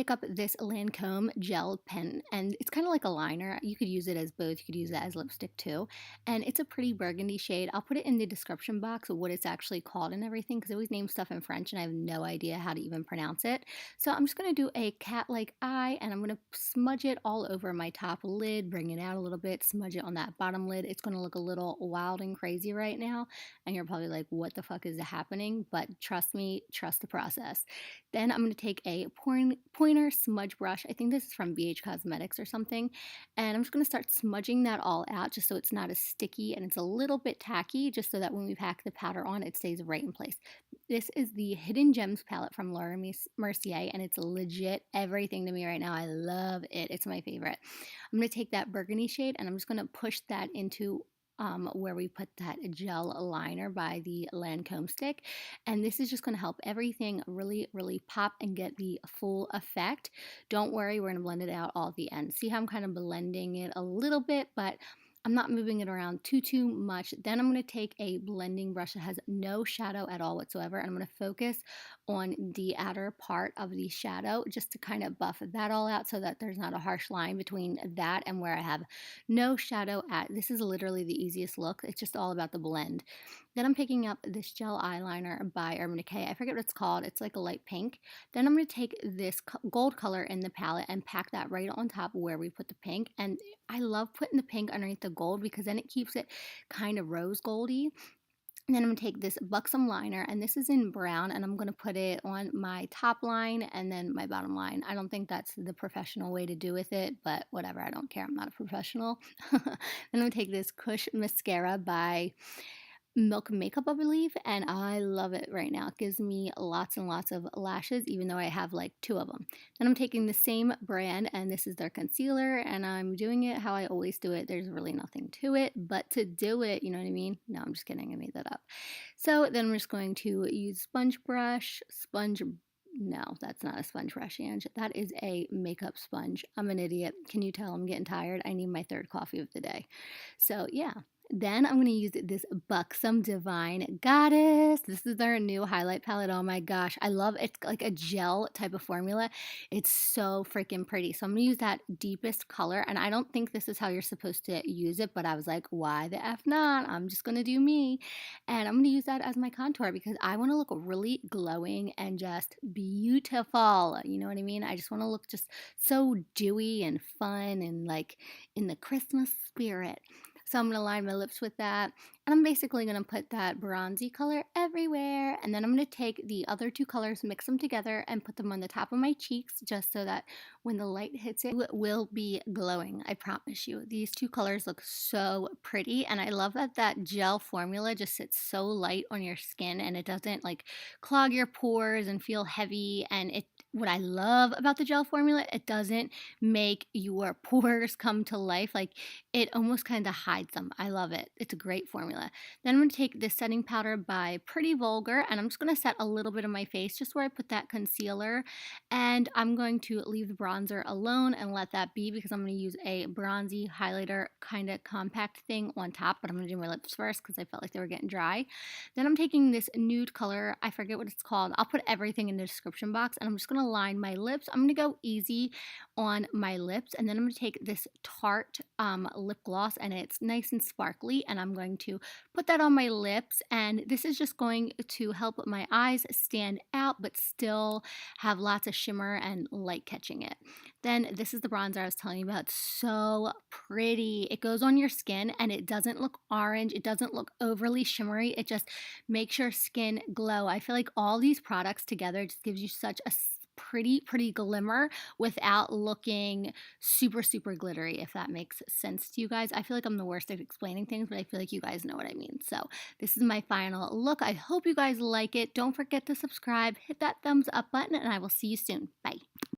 pick up this Lancome gel pen, and it's kind of like a liner. You could use it as both. You could use it as lipstick too. And it's a pretty burgundy shade. I'll put it in the description box of what it's actually called and everything because I always name stuff in French and I have no idea how to even pronounce it. So I'm just going to do a cat-like eye and I'm going to smudge it all over my top lid, bring it out a little bit, smudge it on that bottom lid. It's going to look a little wild and crazy right now. And you're probably like, what the fuck is happening? But trust me, trust the process. Then I'm going to take a pointer smudge brush. I think this is from BH Cosmetics or something. And I'm just going to start smudging that all out just so it's not as sticky and it's a little bit tacky, just so that when we pack the powder on, it stays right in place. This is the Hidden Gems palette from Laura Mercier, and it's legit everything to me right now. I love it. It's my favorite. I'm going to take that burgundy shade and I'm just going to push that into where we put that gel liner by the Lancome stick. And this is just going to help everything really, really pop and get the full effect. Don't worry, we're going to blend it out all at the end. See how I'm kind of blending it a little bit, but I'm not moving it around too much. Then I'm going to take a blending brush that has no shadow at all whatsoever, and I'm going to focus on the outer part of the shadow just to kind of buff that all out so that there's not a harsh line between that and where I have no shadow at. This is literally the easiest look. It's just all about the blend. Then I'm picking up this gel eyeliner by Urban Decay. I forget what it's called. It's like a light pink. Then I'm going to take this gold color in the palette and pack that right on top where we put the pink. And I love putting the pink underneath the gold because then it keeps it kind of rose goldy. And then I'm going to take this Buxom liner, and this is in brown, and I'm going to put it on my top line and then my bottom line. I don't think that's the professional way to do with it, but whatever, I don't care. I'm not a professional. Then I'm going to take this Kush mascara by Milk Makeup, I believe, and I love it right now. It gives me lots and lots of lashes, even though I have like two of them. Then I'm taking the same brand, and this is their concealer, and I'm doing it how I always do it. There's really nothing to it, but to do it, you know what I mean? No, I'm just kidding. I made that up. So then I'm just going to use no, that's not a sponge brush, Ange. That is a makeup sponge. I'm an idiot. Can you tell I'm getting tired? I need my third coffee of the day. So yeah. Then I'm going to use this Buxom Divine Goddess. This is their new highlight palette. Oh my gosh. I love it. It's like a gel type of formula. It's so freaking pretty. So I'm going to use that deepest color. And I don't think this is how you're supposed to use it, but I was like, why the F not? I'm just going to do me. And I'm going to use that as my contour because I want to look really glowing and just beautiful. You know what I mean? I just want to look just so dewy and fun and like in the Christmas spirit. So I'm going to line my lips with that. And I'm basically going to put that bronzy color everywhere. And then I'm going to take the other two colors, mix them together, and put them on the top of my cheeks just so that when the light hits it, it will be glowing. I promise you. These two colors look so pretty. And I love that that gel formula just sits so light on your skin and it doesn't like clog your pores and feel heavy. And what I love about the gel formula, it doesn't make your pores come to life. Like it almost kind of hides them. I love it. It's a great formula. Then I'm going to take this setting powder by Pretty Vulgar, and I'm just going to set a little bit of my face just where I put that concealer. And I'm going to leave the bronzer alone and let that be because I'm going to use a bronzy highlighter kind of compact thing on top, but I'm going to do my lips first because I felt like they were getting dry. Then I'm taking this nude color. I forget what it's called. I'll put everything in the description box, and I'm just going to line my lips. I'm going to go easy on my lips, and then I'm going to take this Tarte lip gloss, and it's nice and sparkly, and I'm going to put that on my lips, and this is just going to help my eyes stand out but still have lots of shimmer and light catching it. Then this is the bronzer I was telling you about. So pretty. It goes on your skin and it doesn't look orange. It doesn't look overly shimmery. It just makes your skin glow. I feel like all these products together just gives you such a pretty glimmer without looking super glittery, if that makes sense to you guys. I feel like I'm the worst at explaining things, but I feel like you guys know what I mean. So this is my final look. I hope you guys like it. Don't forget to subscribe, hit that thumbs up button, and I will see you soon. Bye.